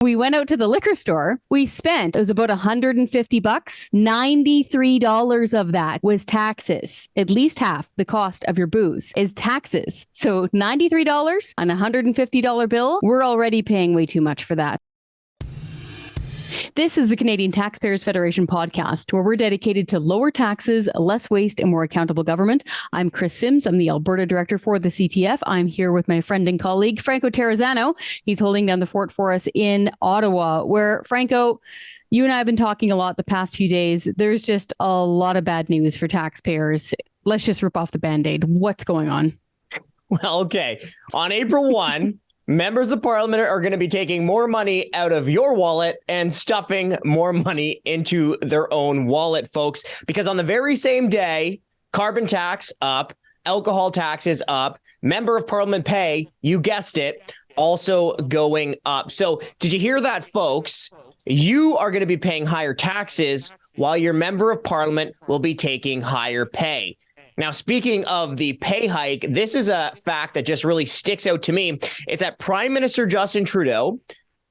We went out to the liquor store. We spent, it was about $150. $93 of that was taxes. At least half the cost of your booze is taxes. So $93 on a $150 bill, we're already paying way too much for that. This is the Canadian Taxpayers Federation podcast, where we're dedicated to lower taxes, less waste, and more accountable government. I'm Chris Sims. I'm the Alberta Director for the CTF. I'm here with my friend and colleague, Franco Terrazzano. He's holding down the fort for us in Ottawa, where, Franco, you and I have been talking a lot the past few days. There's just a lot of bad news for taxpayers. Let's just rip off the Band-Aid. What's going on? Well, okay. On April 1, members of parliament are going to be taking more money out of your wallet and stuffing more money into their own wallet, folks, because on the very same day, carbon tax up, alcohol taxes up, member of parliament pay, you guessed it, also going up. So did you hear that, folks? You are going to be paying higher taxes while your member of parliament will be taking higher pay. Now, speaking of the pay hike, this is a fact that just really sticks out to me. It's that Prime Minister Justin Trudeau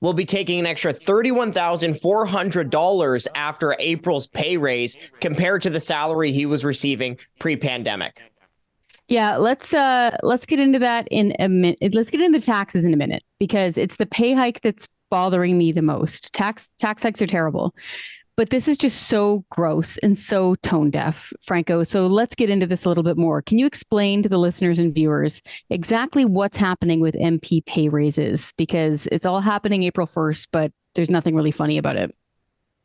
will be taking an extra $31,400 after April's pay raise compared to the salary he was receiving pre-pandemic. Yeah, let's get into that in a minute. Let's get into taxes in a minute, because it's the pay hike that's bothering me the most. Tax hikes are terrible. But this is just so gross and so tone deaf, Franco. So let's get into this a little bit more. Can you explain to the listeners and viewers exactly what's happening with MP pay raises? Because it's all happening April 1st, but there's nothing really funny about it.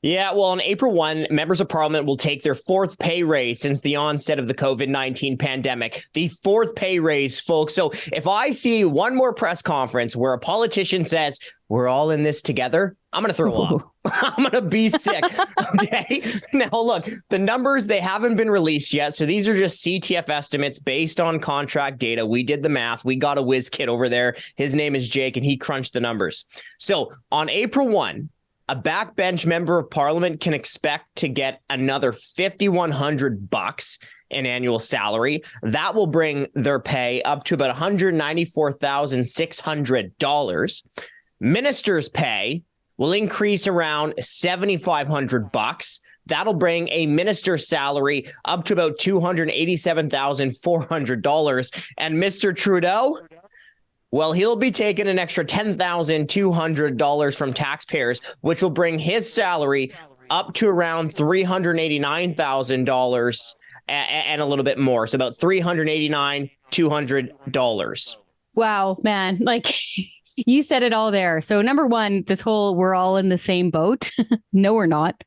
Yeah, well, on April 1, members of parliament will take their fourth pay raise since the onset of the COVID-19 pandemic. The fourth pay raise, folks. So if I see one more press conference where a politician says, we're all in this together, I'm going to throw up. I'm going to be sick. Okay. Now, look, the numbers, they haven't been released yet. So these are just CTF estimates based on contract data. We did the math. We got a whiz kid over there. His name is Jake, and he crunched the numbers. So on April 1, a backbench member of parliament can expect to get another $5,100 in annual salary. That will bring their pay up to about $194,600. Ministers' pay will increase around $7,500. That'll bring a minister's salary up to about $287,400. And Mr. Trudeau, well, he'll be taking an extra $10,200 from taxpayers, which will bring his salary up to around $389,000 and a little bit more. So about $389,200. Wow, man. Like, you said it all there. So number one, this whole we're all in the same boat. No, we're not.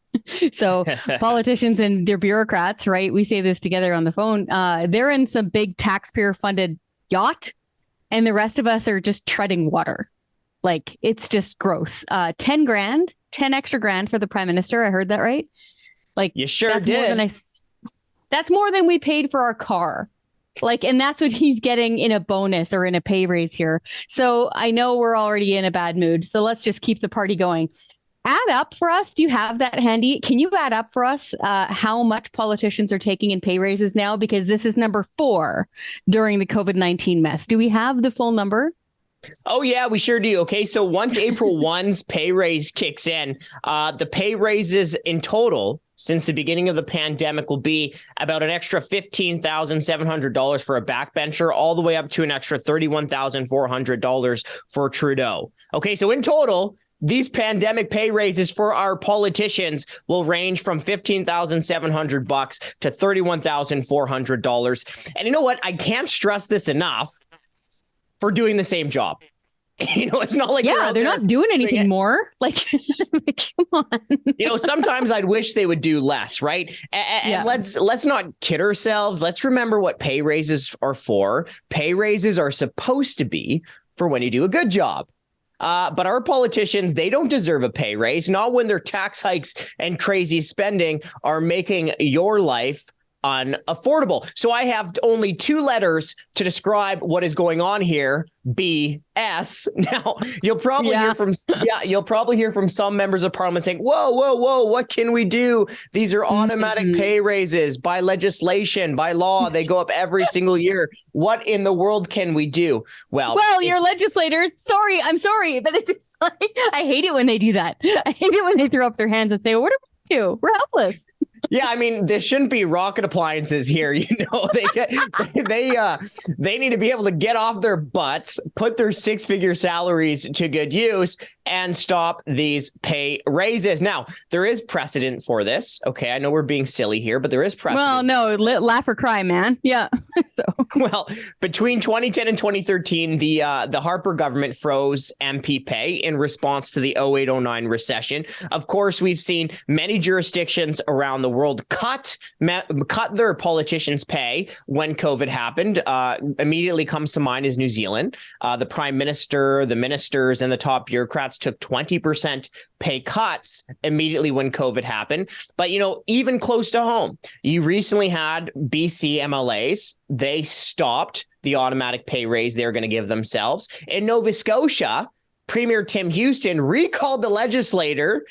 So politicians and their bureaucrats, right? We say this together on the phone. They're in some big taxpayer funded yacht, and the rest of us are just treading water. Like, it's just gross. 10 grand, 10 extra grand for the prime minister. I heard that right. Like, you sure did. That's more than we paid for our car. Like, and that's what he's getting in a bonus or in a pay raise here. So I know we're already in a bad mood. So let's just keep the party going. Add up for us. Do you have that handy? Can you add up for us how much politicians are taking in pay raises now? Because this is number 4 during the COVID-19 mess. Do we have the full number? Oh, yeah, we sure do. Okay, so once April 1's pay raise kicks in, the pay raises in total since the beginning of the pandemic will be about an extra $15,700 for a backbencher, all the way up to an extra $31,400 for Trudeau. Okay, so in total, these pandemic pay raises for our politicians will range from $15,700 to $31,400. And you know what? I can't stress this enough. For doing the same job. You know, it's not like they're not doing anything more. Like, come on. You know, sometimes I'd wish they would do less, right? And let's not kid ourselves. Let's remember what pay raises are for. Pay raises are supposed to be for when you do a good job. But our politicians, they don't deserve a pay raise, not when their tax hikes and crazy spending are making your life unaffordable. So I have only two letters to describe what is going on here. BS. Now you'll probably hear from some members of parliament saying, whoa, what can we do? These are automatic pay raises by legislation, by law. They go up every single year. What in the world can we do? Well, your legislators, I'm sorry, but it's just like, I hate it when they do that. I hate it when they throw up their hands and say, well, what do we do? We're helpless. Yeah, I mean, there shouldn't be rocket appliances here. They need to be able to get off their butts, put their six-figure salaries to good use, and stop these pay raises. Now, there is precedent for this. Okay, I know we're being silly here, but there is precedent. Well, no, laugh or cry, man. Yeah. Well, between 2010 and 2013, the Harper government froze MP pay in response to the 08-09 recession. Of course, we've seen many jurisdictions around the world cut their politicians' pay when COVID happened. Immediately comes to mind is New Zealand. The prime minister, the ministers, and the top bureaucrats took 20% pay cuts immediately when COVID happened. But, even close to home, you recently had BC MLAs. They stopped the automatic pay raise they're going to give themselves. In Nova Scotia, Premier Tim Houston recalled the legislator,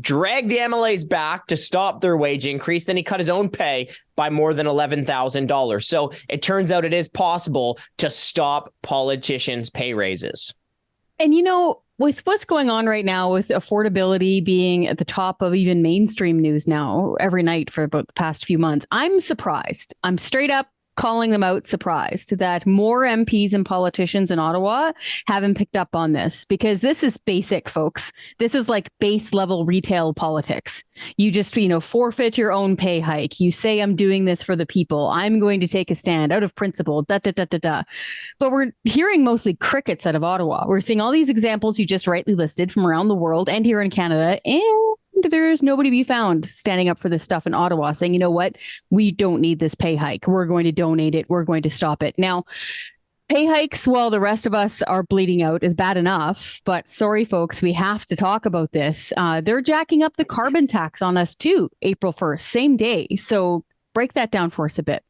dragged the MLAs back to stop their wage increase. Then he cut his own pay by more than $11,000. So it turns out it is possible to stop politicians' pay raises. And, with what's going on right now, with affordability being at the top of even mainstream news now every night for about the past few months, I'm surprised. I'm straight up calling them out, surprised that more MPs and politicians in Ottawa haven't picked up on this, because this is basic, folks. This is like base level retail politics. You just, forfeit your own pay hike. You say, I'm doing this for the people. I'm going to take a stand out of principle, But we're hearing mostly crickets out of Ottawa. We're seeing all these examples you just rightly listed from around the world and here in Canada, and there's nobody to be found standing up for this stuff in Ottawa saying, you know what, we don't need this pay hike. We're going to donate it. We're going to stop it. Now, pay hikes while the rest of us are bleeding out is bad enough. But sorry, folks, we have to talk about this. They're jacking up the carbon tax on us, too, April 1st, same day. So break that down for us a bit.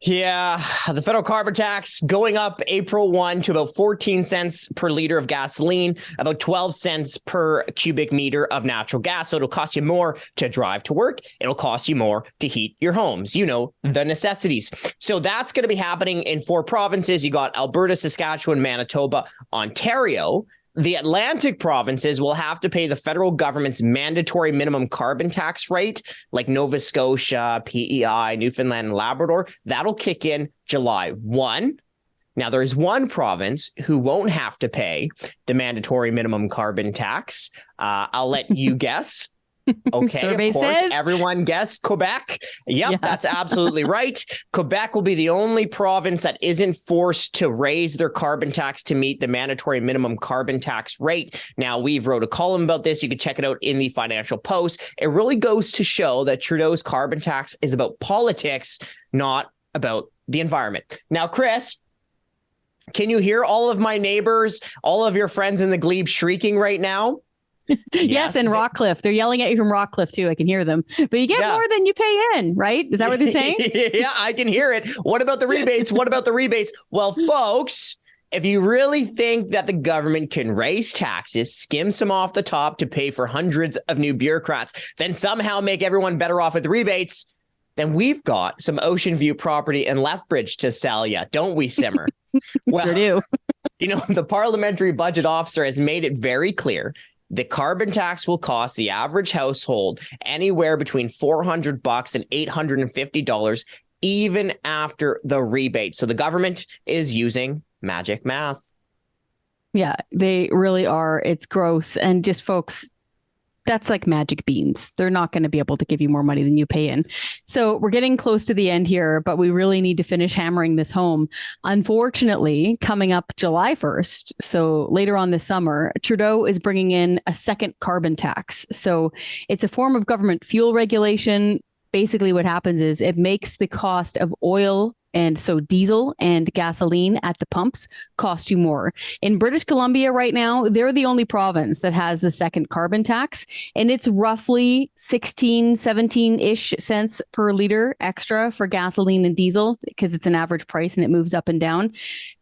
Yeah, the federal carbon tax going up April 1 to about 14 cents per liter of gasoline, about 12 cents per cubic meter of natural gas. So it'll cost you more to drive to work. It'll cost you more to heat your homes. The necessities. So that's going to be happening in 4 provinces. You got Alberta, Saskatchewan, Manitoba, Ontario. The Atlantic provinces will have to pay the federal government's mandatory minimum carbon tax rate, like Nova Scotia, PEI, Newfoundland, and Labrador. That'll kick in July 1. Now, there is one province who won't have to pay the mandatory minimum carbon tax. I'll let you guess. Okay, Survey of course, says. Everyone guessed Quebec. Yep, That's absolutely right. Quebec will be the only province that isn't forced to raise their carbon tax to meet the mandatory minimum carbon tax rate. Now, we've wrote a column about this. You can check it out in the Financial Post. It really goes to show that Trudeau's carbon tax is about politics, not about the environment. Now, Chris, can you hear all of my neighbors, all of your friends in the glebe shrieking right now? Yes, and Rockcliffe. They're yelling at you from Rockcliffe, too. I can hear them. But you get more than you pay in, right? Is that what they're saying? Yeah, I can hear it. What about the rebates? Well, folks, if you really think that the government can raise taxes, skim some off the top to pay for hundreds of new bureaucrats, then somehow make everyone better off with the rebates, then we've got some Ocean View property in Lethbridge to sell you, don't we, Simmer? Well, sure do. The parliamentary budget officer has made it very clear the carbon tax will cost the average household anywhere between $400 and $850, even after the rebate. So the government is using magic math. Yeah, they really are. It's gross. And just folks, that's like magic beans. They're not going to be able to give you more money than you pay in. So we're getting close to the end here, but we really need to finish hammering this home. Unfortunately, coming up July 1st, so later on this summer, Trudeau is bringing in a second carbon tax. So it's a form of government fuel regulation. Basically, what happens is it makes the cost of oil And so diesel and gasoline at the pumps cost you more. In British Columbia right now, they're the only province that has the second carbon tax, and it's roughly 16, 17-ish cents per liter extra for gasoline and diesel because it's an average price and it moves up and down.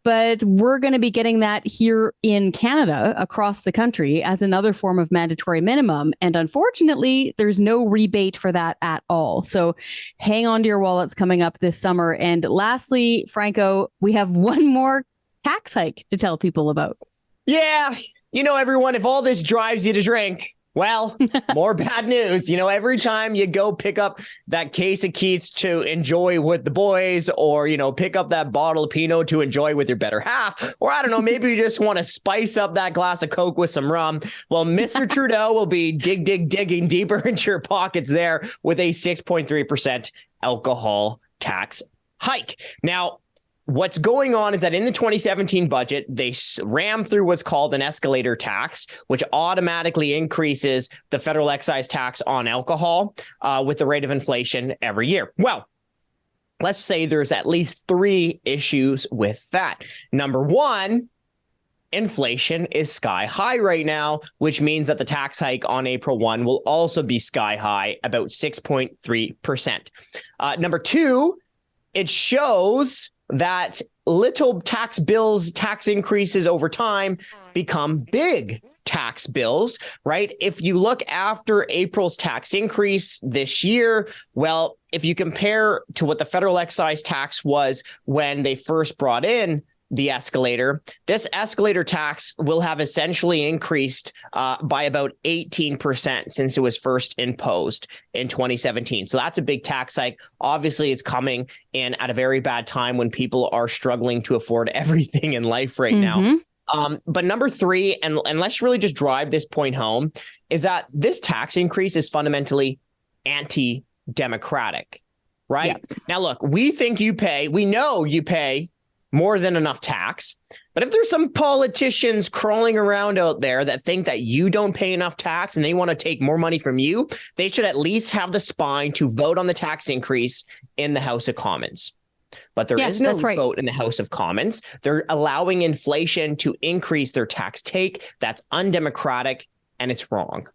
But we're going to be getting that here in Canada across the country as another form of mandatory minimum. And unfortunately, there's no rebate for that at all. So hang on to your wallets coming up this summer. And lastly, Franco, we have one more tax hike to tell people about. Yeah. Everyone, if all this drives you to drink, well, more bad news. Every time you go pick up that case of Keats to enjoy with the boys, or, pick up that bottle of Pinot to enjoy with your better half, or I don't know, maybe you just want to spice up that glass of Coke with some rum. Well, Mr. Trudeau will be digging deeper into your pockets there with a 6.3% alcohol tax hike. Now, what's going on is that in the 2017 budget, they rammed through what's called an escalator tax, which automatically increases the federal excise tax on alcohol with the rate of inflation every year. Well, let's say there's at least 3 issues with that. Number one, inflation is sky high right now, which means that the tax hike on April 1 will also be sky high, about 6.3%. Number two, it shows that little tax bills, tax increases over time become big tax bills, right? If you look after April's tax increase this year, well, if you compare to what the federal excise tax was when they first brought in the escalator, this escalator tax will have essentially increased by about 18% since it was first imposed in 2017. So that's a big tax hike. Obviously, it's coming in at a very bad time when people are struggling to afford everything in life right now. But number 3, and let's really just drive this point home, is that this tax increase is fundamentally anti-democratic, right? Yeah. Now, look, we know you pay more than enough tax. But if there's some politicians crawling around out there that think that you don't pay enough tax and they want to take more money from you, they should at least have the spine to vote on the tax increase in the House of Commons. But there is no vote in the House of Commons. They're allowing inflation to increase their tax take. That's undemocratic and it's wrong.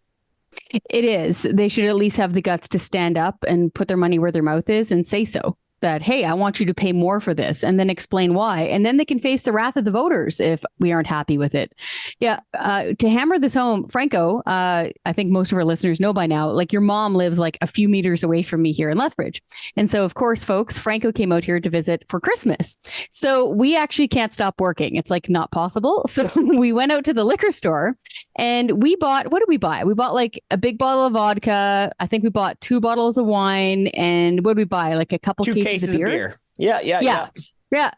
It is. They should at least have the guts to stand up and put their money where their mouth is and say so. That, hey, I want you to pay more for this, and then explain why. And then they can face the wrath of the voters if we aren't happy with it. Yeah. To hammer this home, Franco, I think most of our listeners know by now, like your mom lives like a few meters away from me here in Lethbridge. And so, of course, folks, Franco came out here to visit for Christmas. So we actually can't stop working. It's like not possible. So we went out to the liquor store and we bought, what did we buy? We bought like a big bottle of vodka. I think we bought 2 bottles of wine. And what did we buy? Like a couple cases of beer. Yeah.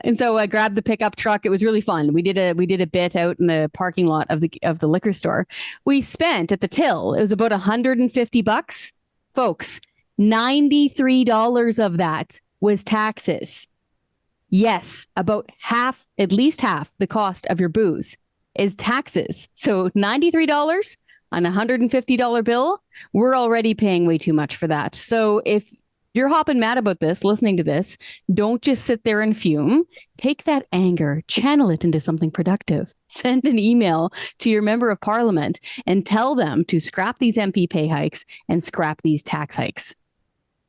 And so I grabbed the pickup truck. It was really fun. We did a bit out in the parking lot of the liquor store. We spent at the till, it was about $150. Folks, $93 of that was taxes. Yes, about half, at least half the cost of your booze is taxes. So $93 on a $150 bill, we're already paying way too much for that. So if you're hopping mad about this, listening to this, don't just sit there and fume. Take that anger, channel it into something productive. Send an email to your member of parliament and tell them to scrap these MP pay hikes and scrap these tax hikes.